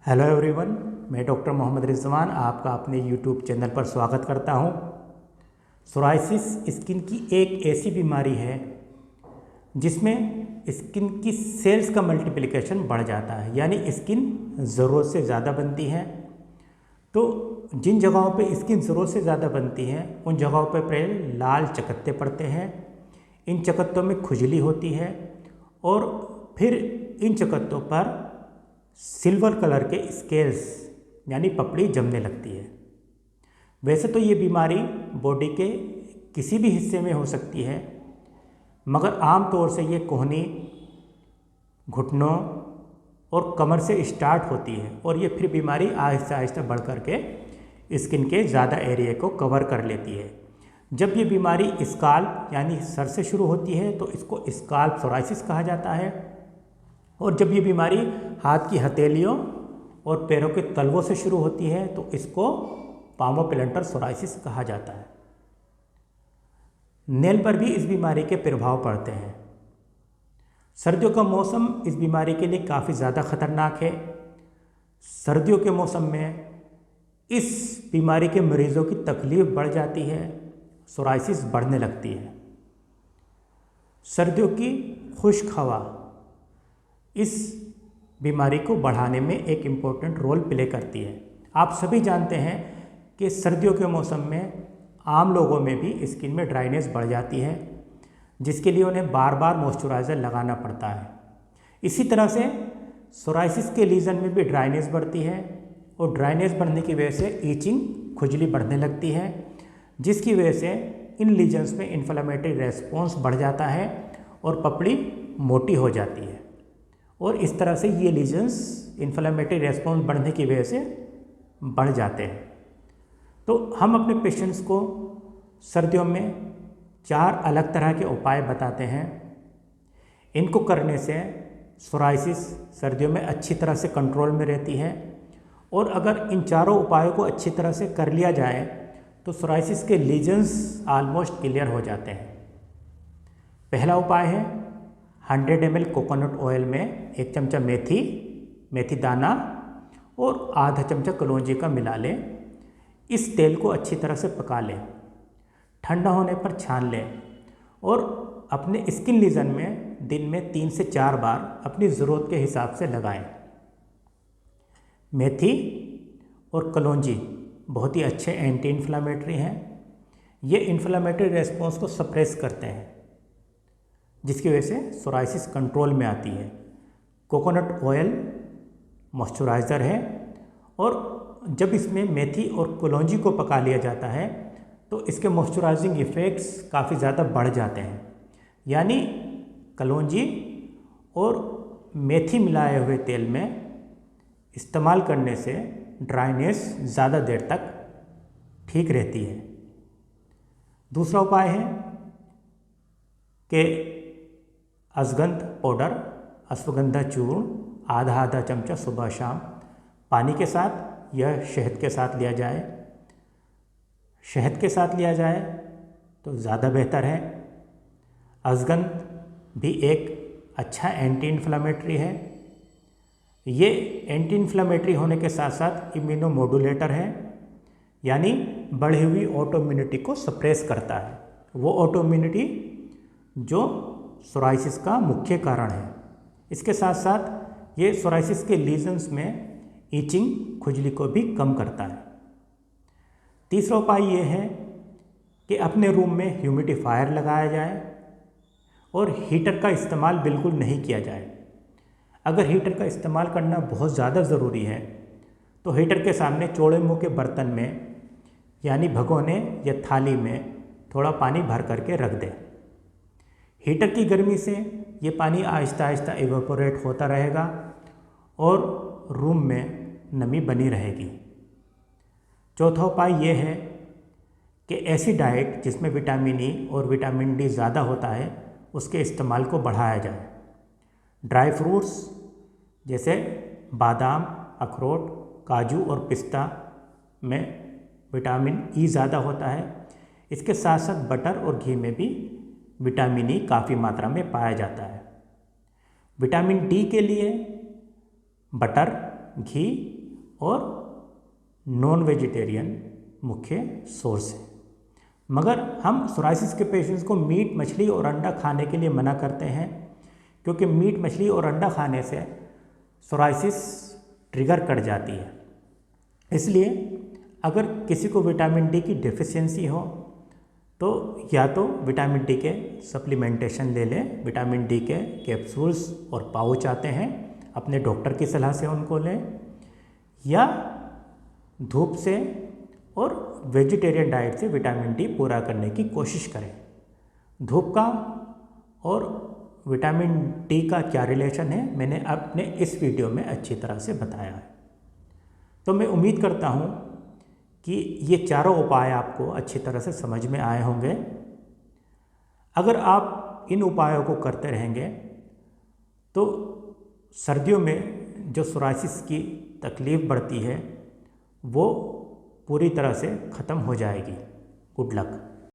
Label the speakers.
Speaker 1: Hello everyone, मैं doctor Mohammad Rizwan आपका अपने यूट्यूब चैनल पर स्वागत करता हूं। सोराइसिस स्किन की एक ऐसी बीमारी है जिसमें स्किन की सेल्स का मल्टीप्लिकेशन बढ़ जाता है, यानी स्किन ज़रूरत से ज़्यादा बनती है। तो जिन जगहों पे स्किन ज़रूरत से ज़्यादा बनती है उन जगहों पर पहले लाल चकत्ते पड़ते हैं। इन चकत्तों में खुजली होती है और फिर इन चकत्तों पर सिल्वर कलर के स्केल्स यानी पपड़ी जमने लगती है। वैसे तो ये बीमारी बॉडी के किसी भी हिस्से में हो सकती है, मगर आम तौर से ये कोहनी, घुटनों और कमर से स्टार्ट होती है और ये फिर बीमारी आहिस्ता आहिस्ता बढ़ कर के स्किन के ज़्यादा एरिया को कवर कर लेती है। जब ये बीमारी स्काल्प यानी सर से शुरू होती है तो इसको स्काल्प सोराइसिस कहा जाता है, और जब ये बीमारी हाथ की हथेलियों और पैरों के तलवों से शुरू होती है तो इसको पामोप्लांटर सोराइसिस कहा जाता है। नेल पर भी इस बीमारी के प्रभाव पड़ते हैं। सर्दियों का मौसम इस बीमारी के लिए काफ़ी ज़्यादा खतरनाक है। सर्दियों के मौसम में इस बीमारी के मरीज़ों की तकलीफ़ बढ़ जाती है, सोराइसिस बढ़ने लगती है। सर्दियों की खुश्क हवा इस बीमारी को बढ़ाने में एक इम्पोर्टेंट रोल प्ले करती है। आप सभी जानते हैं कि सर्दियों के मौसम में आम लोगों में भी स्किन में ड्राइनेस बढ़ जाती है, जिसके लिए उन्हें बार बार मॉइस्चराइज़र लगाना पड़ता है। इसी तरह से सोराइसिस के लीजन में भी ड्राइनेस बढ़ती है और ड्राइनेस बढ़ने की वजह से ईचिंग, खुजली बढ़ने लगती है, जिसकी वजह से इन लीजन्स में इन्फ्लेमेटरी रेस्पॉन्स बढ़ जाता है और पपड़ी मोटी हो जाती है। और इस तरह से ये लीजन्स इन्फ्लेमेटरी रेस्पॉन्स बढ़ने की वजह से बढ़ जाते हैं। तो हम अपने पेशेंट्स को सर्दियों में 4 अलग तरह के उपाय बताते हैं। इनको करने से सोराइसिस सर्दियों में अच्छी तरह से कंट्रोल में रहती है, और अगर इन चारों उपायों को अच्छी तरह से कर लिया जाए तो सोराइसिस के लीजन्स ऑलमोस्ट क्लियर हो जाते हैं। पहला उपाय है 100 ml कोकोनट ऑयल में 1 चमचा मेथी दाना और आधा चमचा कलौंजी का मिला लें। इस तेल को अच्छी तरह से पका लें, ठंडा होने पर छान लें और अपने स्किन लीजन में दिन में 3 से 4 बार अपनी ज़रूरत के हिसाब से लगाएं। मेथी और कलौंजी बहुत ही अच्छे एंटी इन्फ्लामेटरी हैं। ये इन्फ्लामेटरी रेस्पॉन्स को सप्रेस करते हैं, जिसकी वजह से सोराइसिस कंट्रोल में आती है। कोकोनट ऑयल मॉइस्चराइज़र है, और जब इसमें मेथी और कलौंजी को पका लिया जाता है तो इसके मॉइस्चराइजिंग इफ़ेक्ट्स काफ़ी ज़्यादा बढ़ जाते हैं। यानी कलौंजी और मेथी मिलाए हुए तेल में इस्तेमाल करने से ड्राइनेस ज़्यादा देर तक ठीक रहती है। दूसरा उपाय है कि अश्वगंधा पाउडर, अश्वगंधा चूर्ण आधा चमचा सुबह शाम पानी के साथ या शहद के साथ लिया जाए। शहद के साथ लिया जाए तो ज़्यादा बेहतर है। अश्वगंधा भी एक अच्छा एंटी इन्फ्लेमेटरी है। ये एंटी इन्फ्लेमेटरी होने के साथ साथ इम्यूनोमोडुलेटर है, यानी बढ़ी हुई ऑटोइम्यूनिटी को सप्रेस करता है। वो ऑटोइम्यूनिटी जो सोराइसिस का मुख्य कारण है। इसके साथ साथ ये सोराइसिस के लीजन्स में ईचिंग, खुजली को भी कम करता है। तीसरा उपाय ये है कि अपने रूम में ह्यूमिडिफायर लगाया जाए और हीटर का इस्तेमाल बिल्कुल नहीं किया जाए। अगर हीटर का इस्तेमाल करना बहुत ज़्यादा ज़रूरी है तो हीटर के सामने चौड़े मुँह के बर्तन में यानी भगोने या थाली में थोड़ा पानी भर करके रख दें। हीटर की गर्मी से ये पानी आहिस्ता आहिस्ता इवेपोरेट होता रहेगा और रूम में नमी बनी रहेगी। चौथा उपाय ये है कि ऐसी डाइट जिसमें विटामिन ई और विटामिन डी ज़्यादा होता है उसके इस्तेमाल को बढ़ाया जाए। ड्राई फ्रूट्स जैसे बादाम, अखरोट, काजू और पिस्ता में विटामिन ई ज़्यादा होता है। इसके साथ साथ बटर और घी में भी विटामिन ई काफ़ी मात्रा में पाया जाता है। विटामिन डी के लिए बटर घी और नॉन वेजिटेरियन मुख्य सोर्स है। मगर हम सोराइसिस के पेशेंट्स को मीट, मछली और अंडा खाने के लिए मना करते हैं, क्योंकि मीट, मछली और अंडा खाने से सोराइसिस ट्रिगर कर जाती है। इसलिए अगर किसी को विटामिन डी की डेफिशिएंसी हो तो या तो विटामिन डी के सप्लीमेंटेशन ले लें, विटामिन डी के कैप्सूल्स और पाउच आते हैं, अपने डॉक्टर की सलाह से उनको लें, या धूप से और वेजिटेरियन डाइट से विटामिन डी पूरा करने की कोशिश करें। धूप का और विटामिन डी का क्या रिलेशन है मैंने अपने इस वीडियो में अच्छी तरह से बताया है। तो मैं उम्मीद करता हूँ कि ये चारों उपाय आपको अच्छी तरह से समझ में आए होंगे। अगर आप इन उपायों को करते रहेंगे तो सर्दियों में जो सोराइसिस की तकलीफ़ बढ़ती है वो पूरी तरह से ख़त्म हो जाएगी। Good luck.